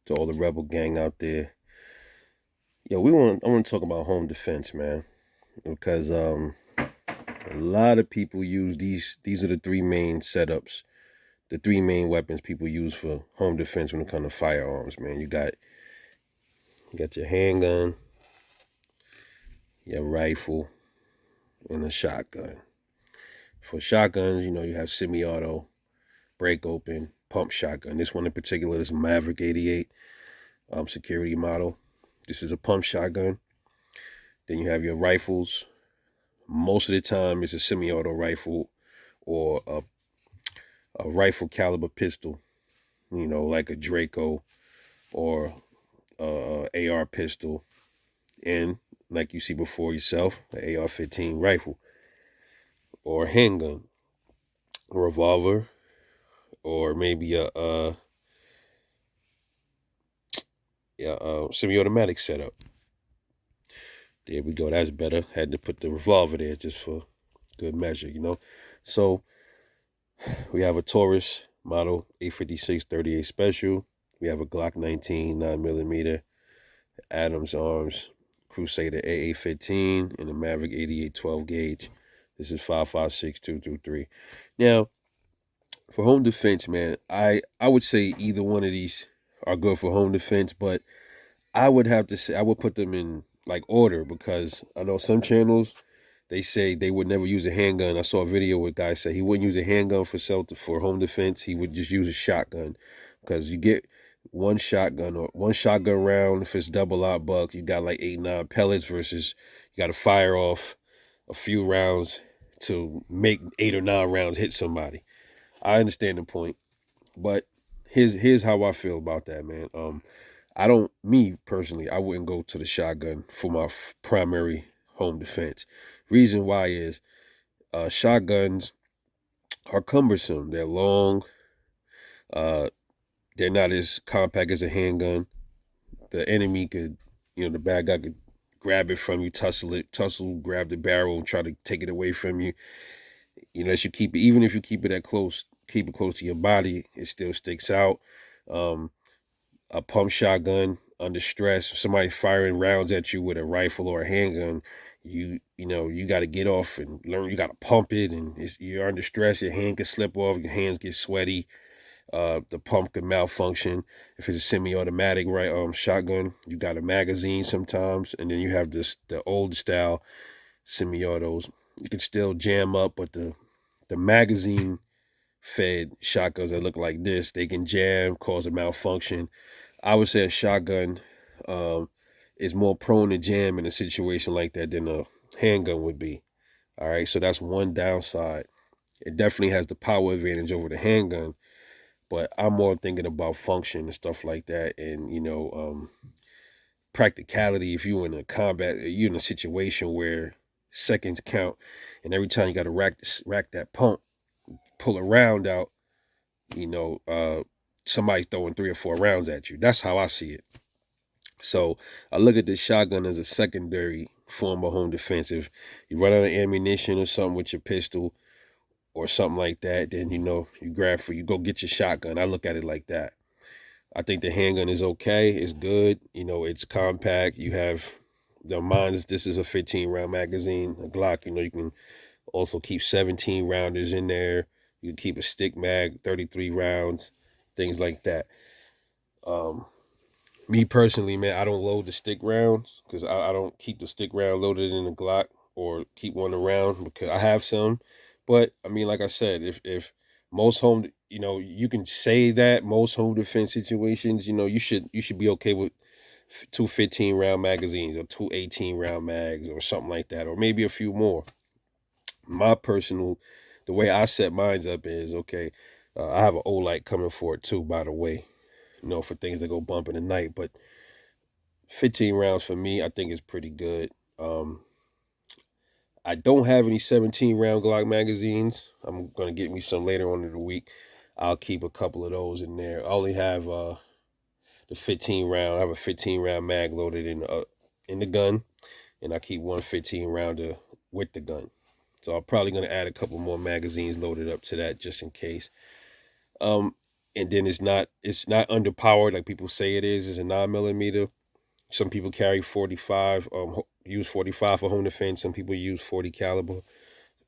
to all the rebel gang out there. Yo, I want to talk about home defense, man, because a lot of people use these are the three main setups, the three main weapons people use for home defense when it comes to firearms, man. You got your handgun, your rifle, and a shotgun. For shotguns, you have semi-auto, break open, pump shotgun. This one in particular is Maverick 88 security model. This is a pump shotgun. Then you have your rifles. Most of the time, it's a semi-auto rifle or a rifle caliber pistol. Like a Draco or a AR pistol, and like you see before yourself, an AR-15 rifle or a handgun, a revolver, or maybe a semi-automatic setup. There we go. That's better. Had to put the revolver there just for good measure. So we have a Taurus model 856 38 special. We have a Glock 19 9mm, Adams Arms Crusader AA-15, and a Maverick 88 12 gauge. This is 5.56 223. Now, for home defense, man, I would say either one of these are good for home defense, but I would have to say I would put them in like order because I know some channels they say they would never use a handgun. I saw a video where a guy said he wouldn't use a handgun for home defense. He would just use a shotgun because you get one shotgun round. If it's double out buck, you got like 8 9 pellets versus you got to fire off a few rounds to make 8 or 9 rounds hit somebody. I understand the point, but here's how I feel about that, man. I don't, me personally, I wouldn't go to the shotgun for my primary home defense. Reason why is shotguns are cumbersome. They're long. Uh, they're not as compact as a handgun. The enemy could, the bad guy could grab it from you, grab the barrel, and try to take it away from you. Unless you keep it, even if you keep it close to your body, it still sticks out. Um, a pump shotgun under stress, somebody firing rounds at you with a rifle or a handgun, you got to get off and learn. You got to pump it, and you're under stress. Your hand can slip off. Your hands get sweaty. The pump can malfunction. If it's a semi-automatic, right, shotgun, you got a magazine sometimes, and then you have the old style semi-autos. You can still jam up, but the magazine fed shotguns that look like this, they can jam, cause a malfunction. I would say a shotgun um, is more prone to jam in a situation like that than a handgun would be. All right, so that's one downside. It definitely has the power advantage over the handgun, but I'm more thinking about function and stuff like that, and practicality. If you're in a combat, you're in a situation where seconds count, and every time you got to rack that pump, pull a round out, you know, uh, somebody's throwing 3 or 4 rounds at you. That's how I see it. So I look at this shotgun as a secondary form of home defense. If you run out of ammunition or something with your pistol or something like that, then you go get your shotgun. I look at it like that. I think the handgun is okay. It's good. It's compact. You have mine's. This is a 15 round magazine. A Glock. You can also keep 17 rounders in there. You can keep a stick mag, 33 rounds, things like that. Um, Me personally, man, I don't load the stick rounds because I don't keep the stick round loaded in the Glock or keep one around because I have some. But I mean, like I said, if most home, you can say that most home defense situations, you should be okay with two 15 round magazines or two 18 round mags or something like that, or maybe a few more. My personal, the way I set mines up is okay. I have an O light coming for it too, by the way. For things that go bump in the night, but 15 rounds for me, I think is pretty good. Um, I don't have any 17 round Glock magazines. I'm gonna get me some later on in the week. I'll keep a couple of those in there. I only have the 15 round. I have a 15 round mag loaded in the gun, and I keep one 15 rounder with the gun. So I'm probably gonna add a couple more magazines loaded up to that just in case. Um, and then it's not underpowered like people say it is. It's a 9 millimeter. Some people carry 45, use 45 for home defense. Some people use 40 caliber.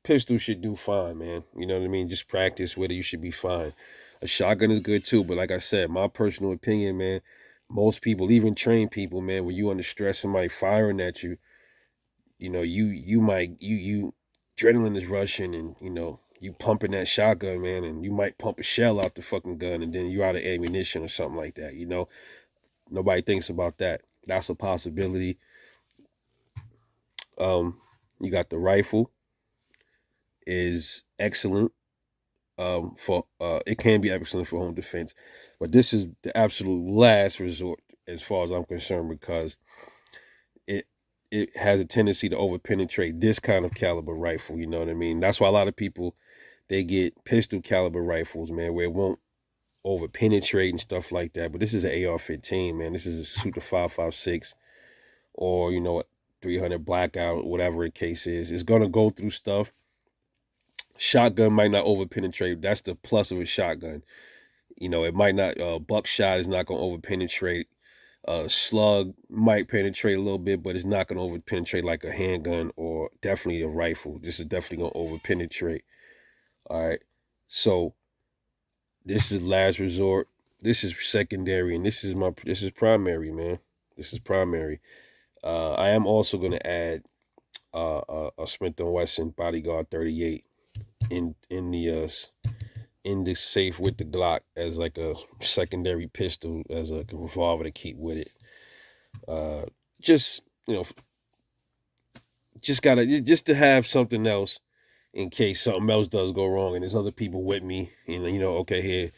Pistol should do fine, man. You know what I mean? Just practice with it. You should be fine. A shotgun is good too, but like I said, my personal opinion, man, most people, even trained people, man, when you under stress, somebody firing at you, you might you adrenaline is rushing, and you pumping that shotgun, man, and you might pump a shell out the fucking gun, and then you out of ammunition or something like that. Nobody thinks about that. That's a possibility. Um, you got the rifle is excellent. For it can be excellent for home defense, but this is the absolute last resort as far as I'm concerned, because it it has a tendency to overpenetrate this kind of caliber rifle. You know what I mean? That's why a lot of people, they get pistol caliber rifles, man, where it won't overpenetrate and stuff like that. But this is an AR-15, man. This is a Suter 5.56, or 300 blackout, whatever the case is. It's gonna go through stuff. Shotgun might not overpenetrate. That's the plus of a shotgun. It might not. Buckshot is not gonna overpenetrate. Slug might penetrate a little bit, but it's not gonna overpenetrate like a handgun or definitely a rifle. This is definitely gonna overpenetrate. All right. So this is last resort. This is secondary, and this is primary, man. This is primary. I am also gonna add a Smith and Wesson Bodyguard 38 in the safe with the Glock as like a secondary pistol, as a revolver to keep with it. Uh, just just to have something else in case something else does go wrong and there's other people with me. And okay, here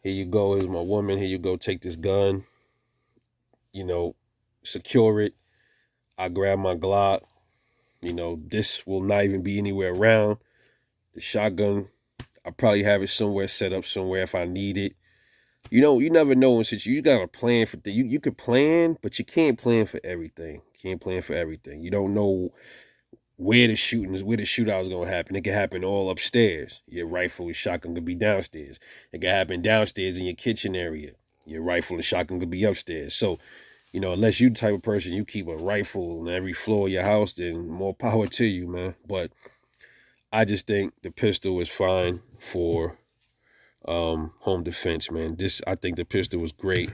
you go. Here's my woman. Here you go. Take this gun. You know, secure it. I grab my Glock. This will not even be anywhere around. The shotgun, I probably have it somewhere set up somewhere if I need it. You never know in situation. You got to plan for things. You could plan, but you can't plan for everything. You can't plan for everything. You don't know where the shootout is gonna happen. It could happen all upstairs. Your rifle and shotgun could be downstairs. It could happen downstairs in your kitchen area. Your rifle and shotgun could be upstairs. So, unless you the type of person you keep a rifle on every floor of your house, then more power to you, man. But I just think the pistol is fine for home defense, man. I think the pistol was great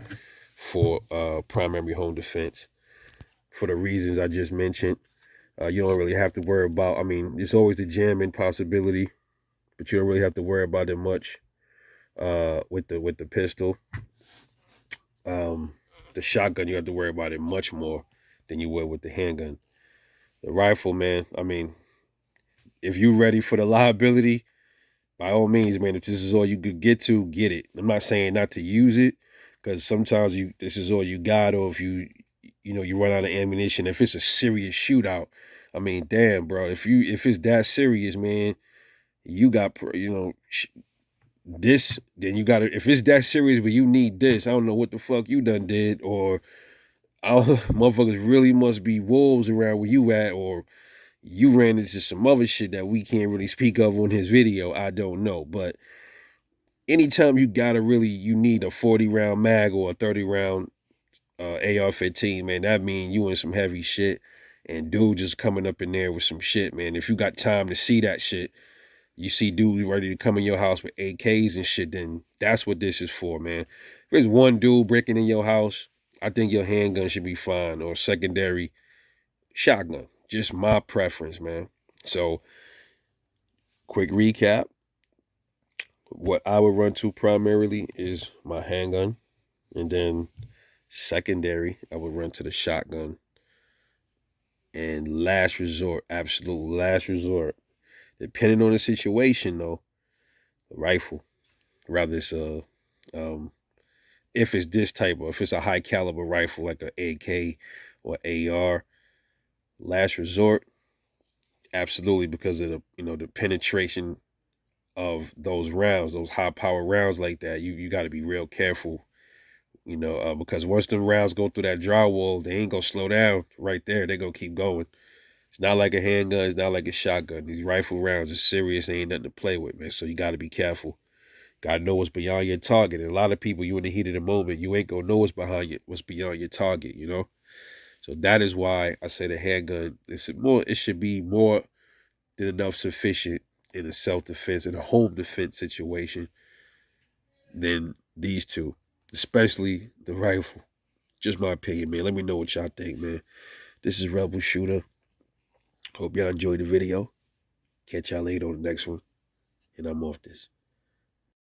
for primary home defense for the reasons I just mentioned. You don't really have to worry about. I mean, there's always the jamming possibility, but you don't really have to worry about it much with the pistol. Um, the shotgun, you have to worry about it much more than you would with the handgun. The rifle, man. I mean, if you're ready for the liability, by all means, man. If this is all you could get to, get it. I'm not saying not to use it, because sometimes this is all you got, or if you run out of ammunition. If it's a serious shootout, I mean, damn, bro. If it's that serious, man, you got this. Then you got to. If it's that serious, but you need this, I don't know what the fuck you done did, or motherfuckers really must be wolves around where you at, or you ran into some other shit that we can't really speak of on his video. I don't know, but anytime you need a 40 round mag or a 30 round AR-15, man, that mean you in some heavy shit, and dude just coming up in there with some shit, man. If you got time to see that shit, you see dude ready to come in your house with AKs and shit, then that's what this is for, man. If there's one dude breaking in your house, I think your handgun should be fine, or secondary shotgun. Just my preference, man. So, quick recap. What I would run to primarily is my handgun, and then secondary, I would run to the shotgun. And last resort, absolute last resort, depending on the situation though, the rifle. Rather it's um if it's this type, or if it's a high caliber rifle like a AK or AR, last resort, absolutely, because of the penetration of those rounds, those high power rounds like that. You got to be real careful, because once the rounds go through that drywall, they ain't gonna slow down right there. They gonna keep going. It's not like a handgun. It's not like a shotgun. These rifle rounds are serious. They ain't nothing to play with, man. So you got to be careful. Gotta know what's beyond your target. And a lot of people, you in the heat of the moment, you ain't gonna know what's beyond your target, you know? So that is why I say the handgun it should be more than enough sufficient in a self-defense, in a home defense situation than these two, especially the rifle. Just my opinion, man. Let me know what y'all think, man. This is Rebel Shooter. Hope y'all enjoyed the video. Catch y'all later on the next one. And I'm off this.